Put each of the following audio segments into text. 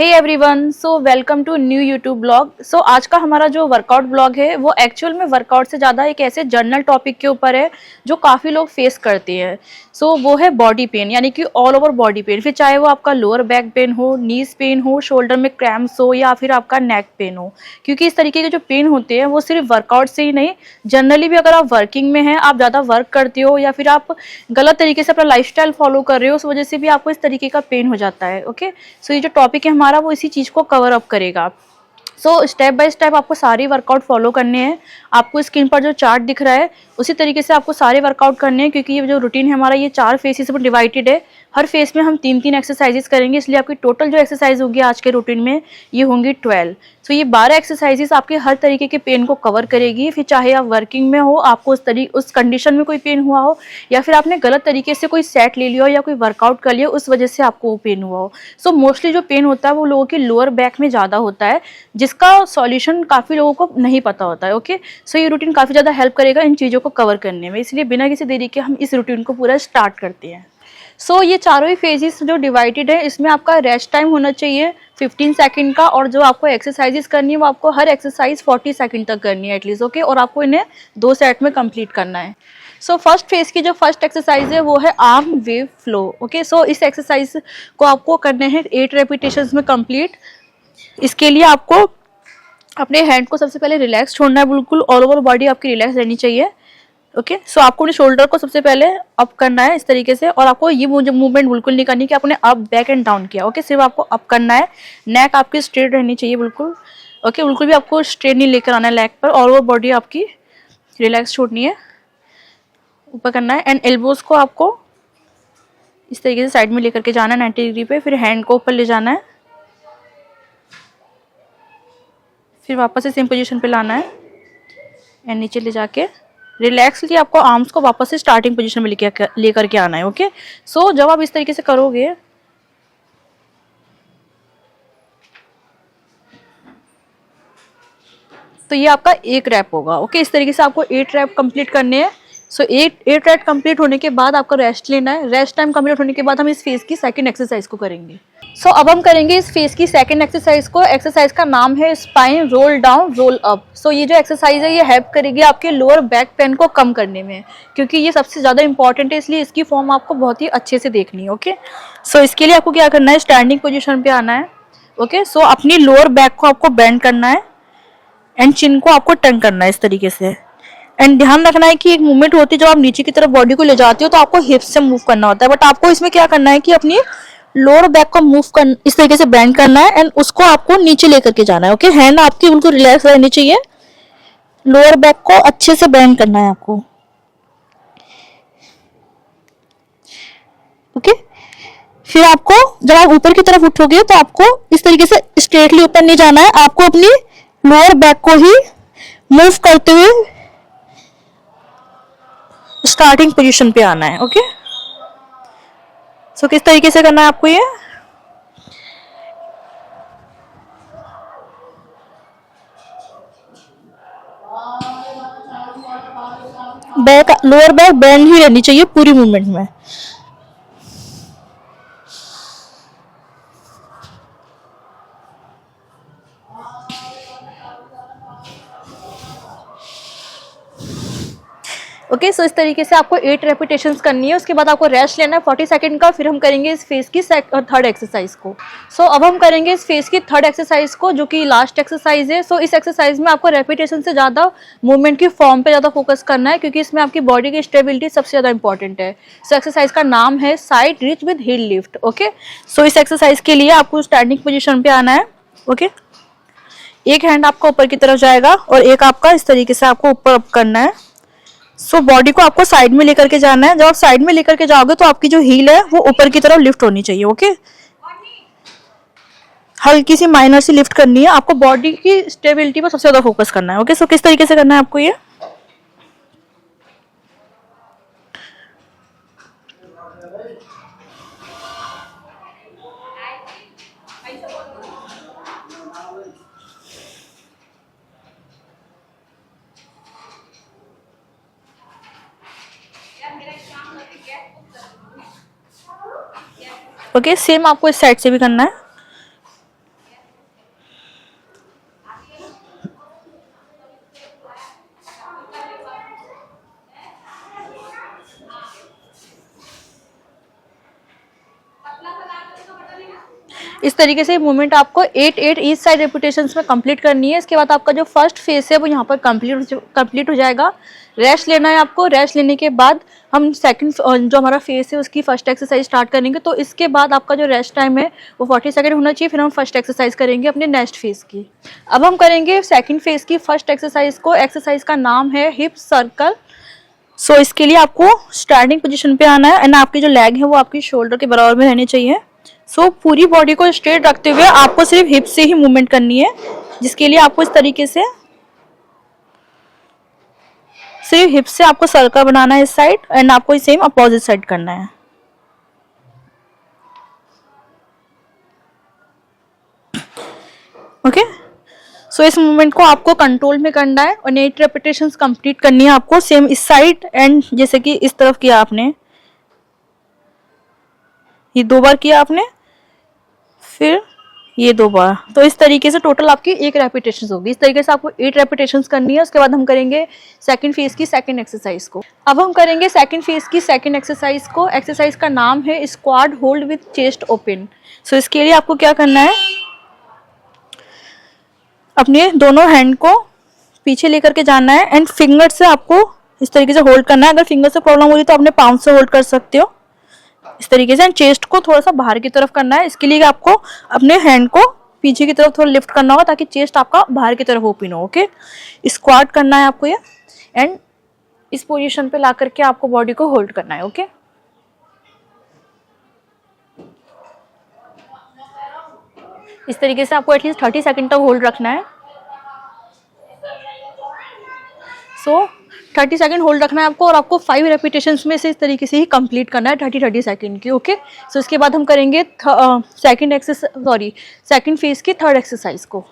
Hey everyone, so welcome to new YouTube blog. So आज का हमारा जो वर्कआउट ब्लॉग है वो एक्चुअल में वर्कआउट से ज़्यादा एक ऐसे जनरल टॉपिक के ऊपर है जो काफ़ी लोग फेस करते हैं। सो वो है बॉडी पेन, यानी कि ऑल ओवर बॉडी पेन। फिर चाहे वो आपका लोअर बैक पेन हो, नीज पेन हो, शोल्डर में क्रैम्प्स हो या फिर आपका नेक पेन हो। क्योंकि इस तरीके के जो पेन होते हैं वो सिर्फ वर्कआउट से ही नहीं, जनरली भी अगर आप वर्किंग में हैं, आप ज़्यादा वर्क करते हो या फिर आप गलत तरीके से अपना लाइफस्टाइल फॉलो कर रहे हो, उस वजह से भी आपको इस तरीके का पेन हो जाता है। ओके, सो ये जो टॉपिक है हमारा वो इसी चीज़ को कवर अप करेगा। सो स्टेप बाय स्टेप आपको सारे वर्कआउट फॉलो करने हैं। आपको स्क्रीन पर जो चार्ट दिख रहा है उसी तरीके से आपको सारे वर्कआउट करने हैं, क्योंकि ये जो रूटीन है हमारा ये 4 फेसेस में डिवाइडेड है। हर फेस में हम 3-3 एक्सरसाइजेस करेंगे, इसलिए आपकी टोटल जो एक्सरसाइज होगी आज के रूटीन में ये होंगी 12। सो ये 12 एक्सरसाइजेस आपके हर तरीके के पेन को कवर करेगी। फिर चाहे आप वर्किंग में हो, आपको उस कंडीशन में कोई पेन हुआ हो, या फिर आपने गलत तरीके से कोई सेट ले लिया हो या कोई वर्कआउट कर लिया उस वजह से आपको वो पेन हुआ हो। सो मोस्टली जो पेन होता है वो लोगों के लोअर बैक में ज़्यादा होता है, जिसका सॉल्यूशन काफ़ी लोगों को नहीं पता होता है। ओके, सो ये रूटीन काफ़ी ज़्यादा हेल्प करेगा इन चीज़ों को कवर करने में, इसलिए बिना किसी देरी के हम इस रूटीन को पूरा स्टार्ट करते हैं। सो ये चारों ही फेजेस जो डिवाइडेड है, इसमें आपका रेस्ट टाइम होना चाहिए 15 सेकंड का, और जो आपको एक्सरसाइजेस करनी है वो आपको हर एक्सरसाइज 40 सेकंड तक करनी है एटलीस्ट। ओके, और आपको इन्हें 2 सेट में कंप्लीट करना है। सो फर्स्ट फेज की जो फर्स्ट एक्सरसाइज है वो है arm wave flow. Okay, so इस एक्सरसाइज को आपको करने हैं 8 रेपिटेशंस में कंप्लीट। इसके लिए आपको अपने हैंड को सबसे पहले रिलैक्स छोड़ना है, बिल्कुल ऑल ओवर बॉडी आपकी रिलैक्स रहनी चाहिए। ओके, सो आपको अपने शोल्डर को सबसे पहले अप करना है इस तरीके से, और आपको ये मूवमेंट बिल्कुल नहीं करनी कि आपने अप बैक एंड डाउन किया। ओके, सिर्फ आपको अप करना है। नेक आपकी स्ट्रेट रहनी चाहिए बिल्कुल। ओके, बिल्कुल भी आपको स्ट्रेट नहीं लेकर आना है लेग पर, ऑल ओवर बॉडी आपकी रिलैक्स छोड़नी है, ऊपर करना है। एंड एल्बोज को आपको इस तरीके से साइड में लेकर के जाना है 90 डिग्री पे। फिर हैंड को ऊपर ले जाना है, फिर वापस से सेम पोजीशन पे लाना है एंड नीचे ले जाके रिलैक्सली आपको आर्म्स को वापस से स्टार्टिंग पोजीशन में लेकर के आना है। ओके, सो जब आप इस तरीके से करोगे तो ये आपका 1 रैप होगा। ओके, इस तरीके से आपको 8 रैप कंप्लीट करने हैं। सो 8 रैप कंप्लीट होने के बाद आपको रेस्ट लेना है। रेस्ट टाइम कंप्लीट होने के बाद हम इस फेज की सेकंड एक्सरसाइज को करेंगे। सो अब हम करेंगे इस फेज की सेकंड एक्सरसाइज को। एक्सरसाइज का नाम है spine roll down roll up. So ये जो एक्सरसाइज है ये हेल्प करेगी आपके लोअर बैक पेन को कम करने में, क्योंकि ये सबसे ज़्यादा इंपॉर्टेंट है, इसलिए इसकी फॉर्म आपको बहुत ही अच्छे से देखनी है। ओके, सो इसके लिए आपको क्या करना है, स्टैंडिंग पोजिशन पे आना है। ओके, सो अपनी लोअर बैक को आपको बेंड करना है एंड चिन को आपको टर्न करना है इस तरीके से। एंड ध्यान रखना है कि एक मूवमेंट होती है जब आप नीचे की तरफ बॉडी को ले जाते हो तो आपको हिप से मूव करना होता है, बट आपको इसमें क्या करना है कि अपनी लोअर बैक को मूव कर इस तरीके से बेंड करना है एंड उसको आपको नीचे लेकर के जाना है। ओके, हैंड आपकी बिल्कुल रिलैक्स रहनी चाहिए, लोअर बैक को अच्छे से बेंड करना है आपको। ओके, फिर आपको जब आप ऊपर की तरफ उठोगे तो आपको इस तरीके से स्ट्रेटली ऊपर नहीं जाना है, आपको अपनी लोअर बैक को ही मूव करते हुए स्टार्टिंग पोजीशन पे आना है। ओके, सो किस तरीके से करना है आपको ये, बैक लोअर बैक बेंड ही रहनी चाहिए पूरी मूवमेंट में। ओके, सो इस तरीके से आपको 8 रेपिटेशंस करनी है। उसके बाद आपको रेस्ट लेना है 40 सेकंड का। फिर हम करेंगे इस फेज की थर्ड एक्सरसाइज को। सो अब हम करेंगे इस फेज की थर्ड एक्सरसाइज को, जो कि लास्ट एक्सरसाइज है। सो इस एक्सरसाइज में आपको रेपिटेशन से ज़्यादा मूवमेंट की फॉर्म पे ज़्यादा फोकस करना है, क्योंकि इसमें आपकी बॉडी की स्टेबिलिटी सबसे ज़्यादा इंपॉर्टेंट है। सो एक्सरसाइज का नाम है side reach with heel lift. Okay, so इस एक्सरसाइज के लिए आपको स्टैंडिंग पोजिशन पे आना है। ओके, एक हैंड आपका ऊपर की तरफ जाएगा और एक आपका इस तरीके से आपको ऊपर अप करना है। सो बॉडी को आपको साइड में लेकर के जाना है। जब आप साइड में लेकर के जाओगे तो आपकी जो हील है वो ऊपर की तरफ लिफ्ट होनी चाहिए। ओके, हल्की सी माइनर सी लिफ्ट करनी है, आपको बॉडी की स्टेबिलिटी पर सबसे ज्यादा फोकस करना है। ओके, सो किस तरीके से करना है आपको ये, ओके, सेम आपको इस साइड से भी करना है। इस तरीके से मूवमेंट आपको 8 ईच साइड रेपिटेशंस में कंप्लीट करनी है। इसके बाद आपका जो फर्स्ट फेस है वो यहाँ पर कंप्लीट हो जाएगा। रेस्ट लेना है आपको। रेस्ट लेने के बाद हम सेकंड जो हमारा फेस है उसकी फर्स्ट एक्सरसाइज स्टार्ट करेंगे। तो इसके बाद आपका जो रेस्ट टाइम है वो 40 सेकंड होना चाहिए। फिर हम फर्स्ट एक्सरसाइज करेंगे अपने नेक्स्ट फेस की। अब हम करेंगे सेकंड फेस की फर्स्ट एक्सरसाइज को। एक्सरसाइज का नाम है हिप सर्कल। सो इसके लिए आपको स्टैंडिंग पोजीशन पे आना है एंड आपकी जो लेग है वो आपकी शोल्डर के बराबर में रहनी चाहिए। सो पूरी बॉडी को स्ट्रेट रखते हुए आपको सिर्फ हिप से ही मूवमेंट करनी है, जिसके लिए आपको इस तरीके से सिर्फ हिप से आपको सर्कल बनाना है इस साइड एंड आपको सेम अपोजिट साइड करना है। ओके, सो इस मूवमेंट को आपको कंट्रोल में करना है और 8 रेपिटेशंस कंप्लीट करनी है आपको सेम इस साइड एंड जैसे कि इस तरफ किया आपने, ये 2 बार किया आपने, फिर ये 2 बार। तो इस तरीके से टोटल आपकी 1 रेपिटेशन होगी। इस तरीके से आपको 8 रेपिटेशंस करनी है। उसके बाद हम करेंगे सेकंड फेज की सेकंड एक्सरसाइज को। अब हम करेंगे सेकंड फेज की सेकंड एक्सरसाइज को। एक्सरसाइज का नाम है squat hold with chest open. So इसके लिए आपको क्या करना है, अपने दोनों हैंड को पीछे लेकर के जाना है एंड फिंगर से आपको इस तरीके से होल्ड करना है। अगर फिंगर से प्रॉब्लम हो रही तो अपने पाम से होल्ड कर सकते हो इस तरीके से। एंड चेस्ट को थोड़ा सा बाहर की तरफ करना है। इसके लिए आपको अपने हैंड को पीछे की तरफ थोड़ा लिफ्ट करना होगा ताकि चेस्ट आपका बाहर की तरफ ओपन हो। ओके, स्क्वाट करना है आपको ये एंड इस पोजीशन पे ला करके आपको बॉडी को होल्ड करना है। ओके, इस तरीके से आपको एटलीस्ट 30 सेकंड तक होल्ड रखना है। सो 30 सेकंड होल्ड रखना है आपको और आपको 5 रेपिटेशंस में से इस तरीके से ही कंप्लीट करना है 30 सेकंड की। ओके, सो इसके बाद हम करेंगे सेकंड फेज की थर्ड एक्सरसाइज को।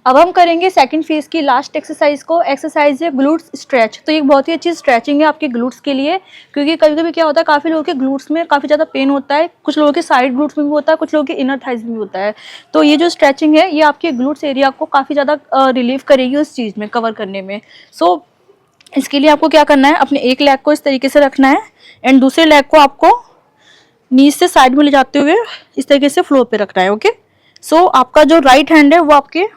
अब हम करेंगे सेकंड फेज की लास्ट एक्सरसाइज को। एक्सरसाइज है ग्लूट्स स्ट्रेच। तो ये बहुत ही अच्छी स्ट्रेचिंग है आपके ग्लूट्स के लिए, क्योंकि कभी कभी क्या होता है काफ़ी लोगों के ग्लूट्स में काफ़ी ज़्यादा पेन होता है। कुछ लोगों के साइड ग्लूट्स में भी होता है, कुछ लोगों के इनर थाइज में भी होता है। तो ये जो स्ट्रेचिंग है ये आपके ग्लूट्स एरिया को काफ़ी ज़्यादा रिलीव करेगी उस चीज़ में कवर करने में। सो इसके लिए आपको क्या करना है, अपने एक लेग को इस तरीके से रखना है एंड दूसरे लेग को आपको नीज से साइड में ले जाते हुए इस तरीके से फ्लोर पे रखना है। ओके, सो आपका जो राइट हैंड है वो आपके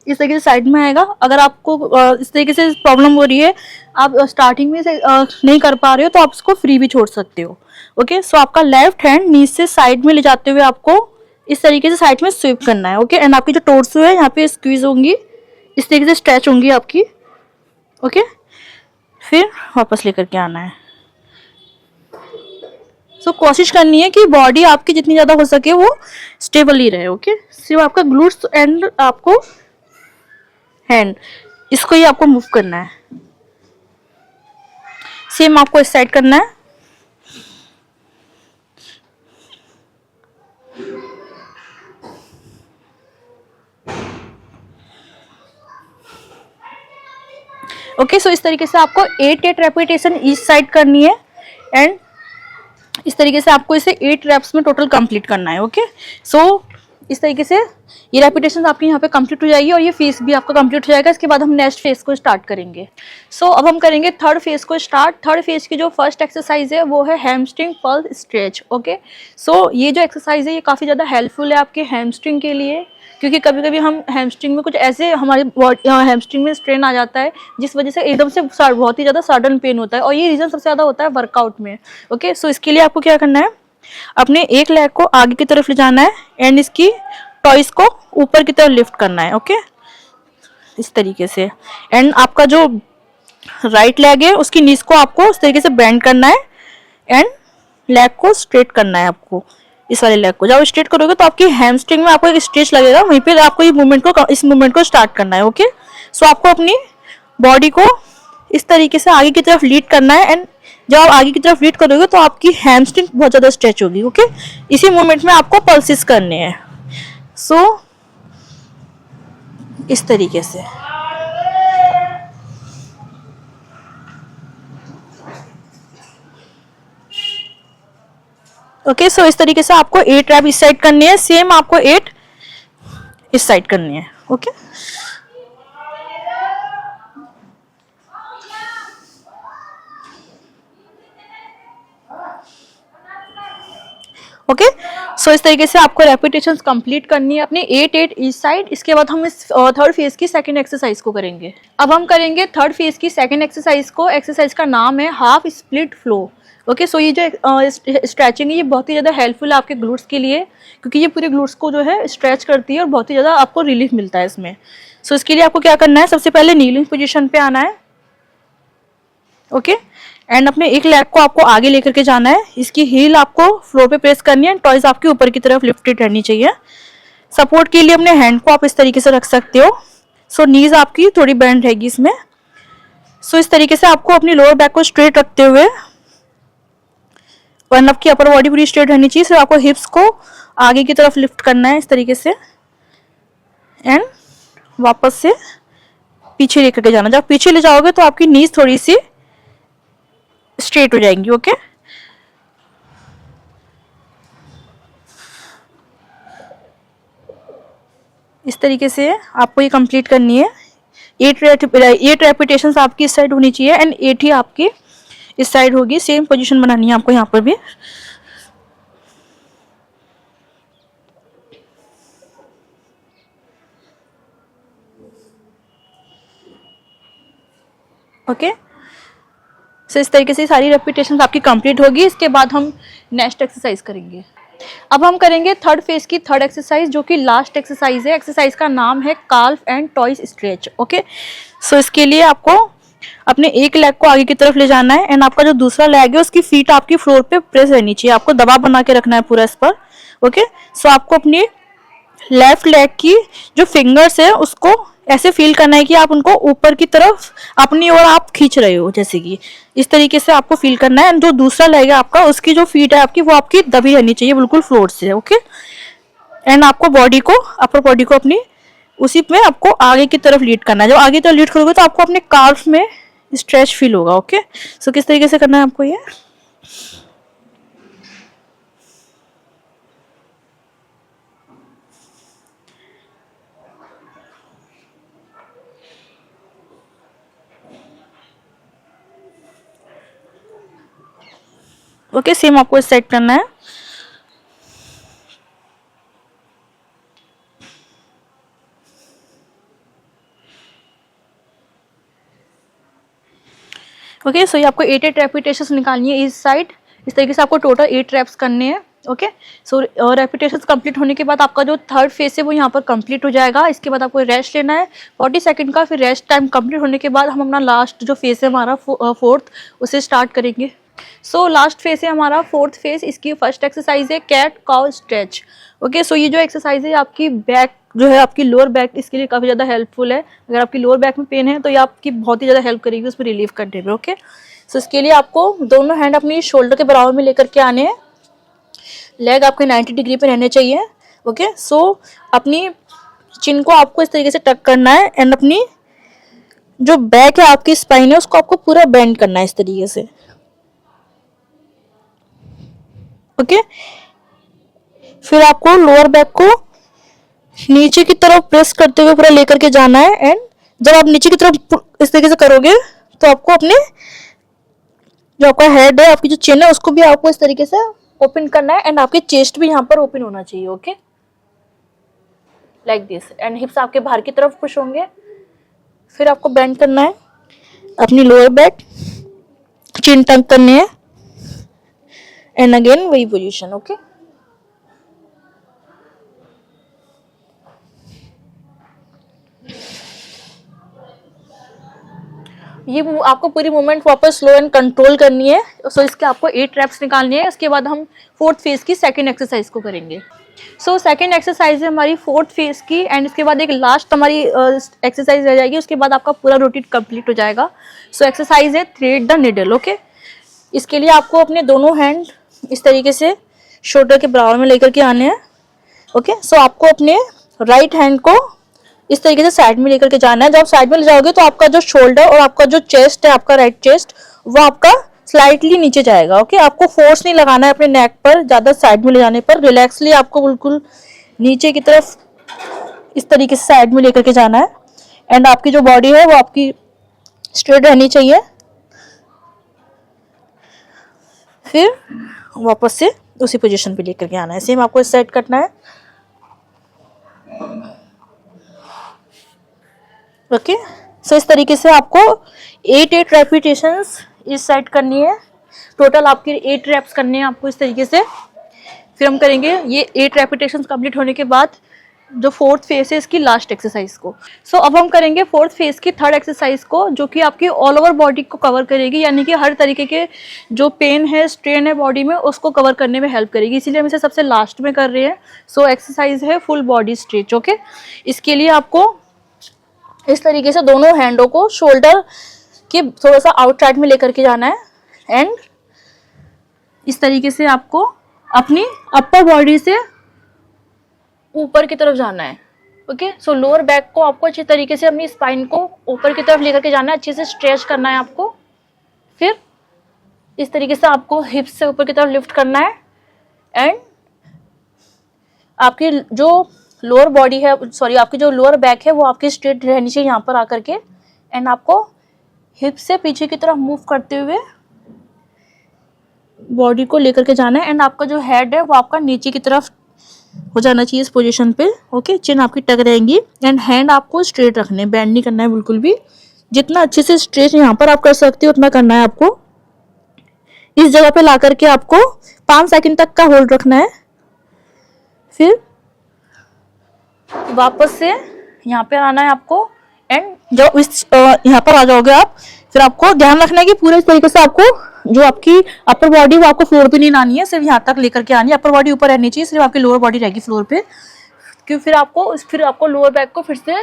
इस तरीके से साइड में आएगा। अगर आपको इस तरीके से प्रॉब्लम हो रही है, आप स्टार्टिंग में से नहीं कर पा रहे हो तो आप इसको फ्री भी छोड़ सकते हो। ओके, सो आपका लेफ्ट हैंड नीज से साइड में ले जाते हुए आपको इस तरीके से साइड में स्वीप करना है। ओके, एंड आपकी जो टोर्सो है यहाँ पे स्क्वीज होंगी, इस तरीके से स्ट्रेच होंगी आपकी। ओके, फिर वापस लेकर के आना है। सो कोशिश करनी है कि बॉडी आपकी जितनी ज़्यादा हो सके वो स्टेबल ही रहे। ओके, सिर्फ आपका ग्लूट्स एंड आपको हैंड इसको ही आपको मूव करना है। सेम आपको इस साइड करना है। ओके, सो इस तरीके से आपको 8 रेपिटेशन ईच साइड करनी है एंड इस तरीके से आपको इसे 8 रेप्स में टोटल कंप्लीट करना है। ओके, सो इस तरीके से ये रेपिटेशन आपकी यहाँ पे कंप्लीट हो जाएगी और ये फेस भी आपका कंप्लीट हो जाएगा। इसके बाद हम नेक्स्ट फेस को स्टार्ट करेंगे। सो अब हम करेंगे थर्ड फेस को स्टार्ट। थर्ड फेस की जो फर्स्ट एक्सरसाइज है वो है हैमस्ट्रिंग पल्स स्ट्रेच। ओके, सो ये जो एक्सरसाइज है ये काफ़ी ज़्यादा हेल्पफुल है आपके हैमस्ट्रिंग के लिए, क्योंकि कभी कभी हम हैमस्ट्रिंग में कुछ ऐसे हमारे हैमस्ट्रिंग में स्ट्रेन आ जाता है जिस वजह से एकदम से बहुत ही ज़्यादा सडन पेन होता है और ये रीज़न सबसे ज़्यादा होता है वर्कआउट में। ओके, सो इसके लिए आपको क्या करना है, अपने एक लेग को आगे की तरफ ले जाना है एंड इसकी टॉइस को ऊपर की तरफ लिफ्ट करना है। ओके, इस तरीके से एंड आपका जो राइट लेग है उसकी नीज को आपको इस तरीके से बेंड करना है एंड लेग को स्ट्रेट करना है आपको। इस वाले लेग को जब स्ट्रेट करोगे तो आपकी हैमस्ट्रिंग में आपको एक स्ट्रेच लगेगा, वहीं पे आपको इस मूवमेंट को स्टार्ट करना है। ओके, सो आपको अपनी बॉडी को इस तरीके से आगे की तरफ लीड करना है एंड जब आप आगे की तरफ लीड करोगे तो आपकी हैमस्ट्रिंग बहुत ज़्यादा स्ट्रेच होगी। ओके, इसी मूवमेंट में आपको पल्सेस करने हैं। सो इस तरीके से ओके, सो इस तरीके से आपको 8 रैप इस साइड करनी है, सेम आपको 8 इस साइड करनी है। Okay, okay. सो इस तरीके से आपको रेपिटेशंस कंप्लीट करनी है अपनी 8 ईच साइड। इसके बाद हम इस थर्ड फेज की सेकंड एक्सरसाइज को करेंगे। अब हम करेंगे थर्ड फेज की सेकंड एक्सरसाइज को। एक्सरसाइज का नाम है हाफ स्प्लिट फ्लो। ओके, सो ये जो स्ट्रेचिंग है ये बहुत ही ज़्यादा हेल्पफुल है आपके ग्लूट्स के लिए, क्योंकि ये पूरे ग्लूट्स को जो है स्ट्रेच करती है और बहुत ही ज़्यादा आपको रिलीफ मिलता है इसमें। सो इसके लिए आपको क्या करना है, सबसे पहले नीलिंग पोजिशन पे आना है। ओके, एंड अपने एक लेग को आपको आगे लेकर के जाना है। इसकी हील आपको फ्लोर पे प्रेस करनी है, टॉयज आपकी ऊपर की तरफ लिफ्टेड रहनी चाहिए। सपोर्ट के लिए अपने हैंड को आप इस तरीके से रख सकते हो। सो नीज आपकी थोड़ी बेंड रहेगी इसमें। सो इस तरीके से आपको अपनी लोअर बैक को स्ट्रेट रखते हुए और आपकी अपर बॉडी पूरी स्ट्रेट रहनी चाहिए। सिर्फ आपको हिप्स को आगे की तरफ लिफ्ट करना है इस तरीके से एंड वापस से पीछे लेकर के जाना। जब पीछे ले जाओगे तो आपकी नीज थोड़ी सी स्ट्रेट हो जाएंगी। ओके, इस तरीके से आपको ये कंप्लीट करनी है। 8 रेपिटेशंस आपकी इस साइड होनी चाहिए एंड 8 ही आपकी इस साइड होगी। सेम पोजीशन बनानी है आपको यहाँ पर भी। ओके, सो इस तरीके से सारी रेपिटेशंस आपकी कंप्लीट होगी। इसके बाद हम नेक्स्ट एक्सरसाइज करेंगे। अब हम करेंगे थर्ड फेज की थर्ड एक्सरसाइज, जो कि लास्ट एक्सरसाइज है। एक्सरसाइज का नाम है calf and toes stretch. Okay, so इसके लिए आपको अपने एक लेग को आगे की तरफ ले जाना है एंड आपका जो दूसरा लेग है उसकी फीट आपकी फ्लोर पे प्रेस रहनी चाहिए। आपको दबाव बना के रखना है पूरा इस पर। ओके, सो आपको अपनी लेफ्ट लेग की जो फिंगर्स है उसको ऐसे फील करना है कि आप उनको ऊपर की तरफ अपनी ओर आप खींच रहे हो, जैसे कि इस तरीके से आपको फील करना है। एंड जो दूसरा लेग है आपका उसकी जो फीट है आपकी वो आपकी दबी रहनी चाहिए बिल्कुल फ्लोर से। ओके, एंड आपको बॉडी को अपर बॉडी को अपनी उसी में आपको आगे की तरफ लीड करना है। जब आगे की तरफ लीड करोगे तो आपको अपने काल्फ में स्ट्रेच फील होगा। ओके, सो किस तरीके से करना है आपको ये। ओके, सेम आपको सेट करना है। ओके, सो ये आपको 8 रेपिटेशंस निकालनी है इस साइड। इस तरीके से आपको टोटल 8 रेप्स करने हैं। ओके, सो रेपिटेशंस कंप्लीट होने के बाद आपका जो थर्ड फेस है वो यहाँ पर कंप्लीट हो जाएगा। इसके बाद आपको रेस्ट लेना है 40 सेकंड का। फिर रेस्ट टाइम कंप्लीट होने के बाद हम अपना लास्ट जो फेस है हमारा फोर्थ, उसे स्टार्ट करेंगे। सो लास्ट फेस है हमारा फोर्थ फेस। इसकी फर्स्ट एक्सरसाइज है कैट काउ स्ट्रेच। ओके, सो ये जो एक्सरसाइज है आपकी बैक जो है आपकी लोअर बैक, इसके लिए काफ़ी ज़्यादा हेल्पफुल है। अगर आपकी लोअर बैक में पेन है तो ये आपकी बहुत ही ज़्यादा हेल्प करेगी उसमें रिलीफ करने में। ओके, सो इसके लिए आपको दोनों हैंड अपनी शोल्डर के बराबर में लेकर के आने हैं। लेग आपके 90 डिग्री पे रहने चाहिए। ओके, सो अपनी चिन को आपको इस तरीके से टक करना है एंड अपनी जो बैक है आपकी स्पाइन है उसको आपको पूरा बेंड करना है इस तरीके से। ओके, फिर आपको लोअर बैक को नीचे की तरफ प्रेस करते हुए पूरा लेकर के जाना है। एंड जब आप नीचे की तरफ इस तरीके से करोगे तो आपको अपने जो आपका हेड है, आपकी जो चिन है, उसको भी आपको इस तरीके से ओपन करना है एंड आपकी चेस्ट भी यहाँ पर ओपन होना चाहिए। Okay, like this. एंड हिप्स आपके बाहर की तरफ पुश होंगे। फिर आपको बेंड करना है अपनी लोअर बैक, चिन टंक करनी है एंड अगेन वही पोजीशन। ओके, ये आपको पूरी मूवमेंट वापस स्लो एंड कंट्रोल करनी है। सो इसके आपको 8 रेप्स निकालनी है। इसके बाद हम फोर्थ फेज की सेकंड एक्सरसाइज को करेंगे। सो सेकंड एक्सरसाइज है हमारी फोर्थ फेज की एंड इसके बाद एक लास्ट हमारी एक्सरसाइज रह जाएगी। उसके बाद आपका पूरा रूटीन कंप्लीट हो जाएगा। सो एक्सरसाइज है थ्रेड द निडल। ओके, इसके लिए आपको अपने दोनों हैंड इस तरीके से शोल्डर के बराबर में लेकर के आने हैं। ओके, सो आपको अपने राइट हैंड को इस तरीके से साइड में लेकर के जाना है। जब आप साइड में ले जाओगे तो आपका जो शोल्डर और आपका जो चेस्ट है, आपका राइट चेस्ट, वो आपका स्लाइटली नीचे जाएगा। ओके, आपको फोर्स नहीं लगाना है अपने नेक पर, ज़्यादा साइड में ले जाने पर। रिलैक्सली आपको बिल्कुल नीचे की तरफ इस तरीके से साइड में लेकर के जाना है एंड आपकी जो बॉडी है वो आपकी स्ट्रेट रहनी चाहिए। फिर वापस से उसी पोजीशन पे लेकर के आना है। सेम आपको इस साइड करना है। ओके, सो इस तरीके से आपको 8 रेपिटेशंस इस साइड करनी है। टोटल आपकी 8 रेप्स करनी है आपको इस तरीके से। फिर हम करेंगे ये 8 रेपिटेशंस कंप्लीट होने के बाद जो 4th फेज है इसकी लास्ट एक्सरसाइज को। सो अब हम करेंगे 4th फेज की 3rd एक्सरसाइज को, जो कि आपकी ऑल ओवर बॉडी को कवर करेगी, यानी कि हर तरीके के जो पेन है, स्ट्रेन है बॉडी में, उसको कवर करने में हेल्प करेगी। इसीलिए हम इसे सबसे लास्ट में कर रहे हैं। सो एक्सरसाइज है फुल बॉडी स्ट्रेच। ओके, इसके लिए आपको इस तरीके से दोनों हैंडों को शोल्डर के थोड़ा सा आउट साइड में लेकर के जाना है एंड इस तरीके से आपको अपनी अपर बॉडी से ऊपर की तरफ जाना है। ओके, सो लोअर बैक को आपको अच्छी तरीके से अपनी स्पाइन को ऊपर की तरफ लेकर के जाना है, अच्छे से स्ट्रेच करना है आपको। फिर इस तरीके से आपको हिप्स से ऊपर की तरफ लिफ्ट करना है एंड आपकी जो लोअर बॉडी है, सॉरी आपकी जो लोअर बैक है वो आपकी स्ट्रेट रहनी चाहिए यहाँ पर आकर के। एंड आपको हिप से पीछे की तरफ मूव करते हुए बॉडी को लेकर के जाना है एंड आपका जो हेड है वो आपका नीचे की तरफ हो जाना चाहिए इस पोजीशन पे। ओके, चिन आपकी टक रहेंगी एंड हैंड आपको स्ट्रेट रखने, बेंड नहीं करना है बिल्कुल भी। जितना अच्छे से स्ट्रेच यहाँ पर आप कर सकते हो उतना करना है आपको। इस जगह पे ला करके आपको 5 सेकंड तक का होल्ड रखना है। फिर वापस से यहाँ पे आना है आपको एंड जब इस यहाँ पर आ जाओगे आप, फिर आपको ध्यान रखना है कि पूरे इस तरीके से आपको जो आपकी अपर बॉडी वो आपको फ्लोर पे नहीं लानी है, सिर्फ यहाँ तक लेकर के आनी है। अपर बॉडी ऊपर रहनी चाहिए, सिर्फ आपकी लोअर बॉडी रहेगी फ्लोर पे। क्यों, फिर आपको लोअर बैक को फिर से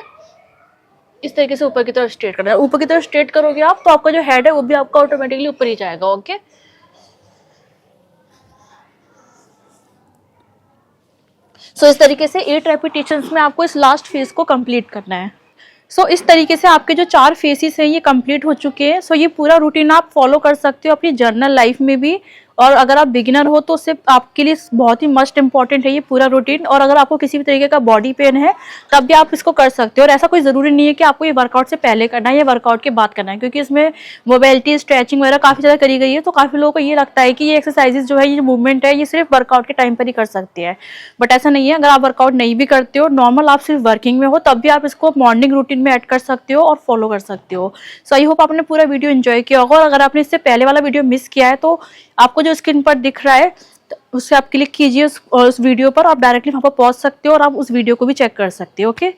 इस तरीके से ऊपर की तरफ स्ट्रेट करना है। ऊपर की तरफ स्ट्रेट करोगे आप तो आपका जो हेड है वो भी आपका ऑटोमेटिकली ऊपर ही जाएगा। ओके, सो इस तरीके से 8 रेपिटेशंस में आपको इस लास्ट फेज को कंप्लीट करना है। सो इस तरीके से आपके जो 4 फेसेस हैं ये कंप्लीट हो चुके हैं। सो ये पूरा रूटीन आप फॉलो कर सकते हो अपनी जर्नल लाइफ में भी, और अगर आप बिगिनर हो तो उससे आपके लिए बहुत ही मस्ट इंपॉर्टेंट है ये पूरा रूटीन। और अगर आपको किसी भी तरीके का बॉडी पेन है तब भी आप इसको कर सकते हो। और ऐसा कोई ज़रूरी नहीं है कि आपको ये वर्कआउट से पहले करना है या वर्कआउट के बाद करना है, क्योंकि इसमें मोबिलिटी, स्ट्रेचिंग वगैरह काफ़ी ज़्यादा करी गई है। तो काफ़ी लोगों को ये लगता है कि ये एक्सरसाइजेज जो है, ये मूवमेंट है, ये सिर्फ वर्कआउट के टाइम पर ही कर सकते हैं, बट ऐसा नहीं है। अगर आप वर्कआउट नहीं भी करते हो, नॉर्मल आप सिर्फ वर्किंग में हो, तब भी आप इसको मॉर्निंग रूटीन में ऐड कर सकते हो और फॉलो कर सकते हो। सो आई होप आपने पूरा वीडियो एंजॉय किया होगा। और अगर आपने इससे पहले वाला वीडियो मिस किया है तो आपको जो स्क्रीन पर दिख रहा है तो उससे आप क्लिक कीजिए उस वीडियो पर, आप डायरेक्टली वहाँ पर पहुँच सकते हो और आप उस वीडियो को भी चेक कर सकते हो। ओके।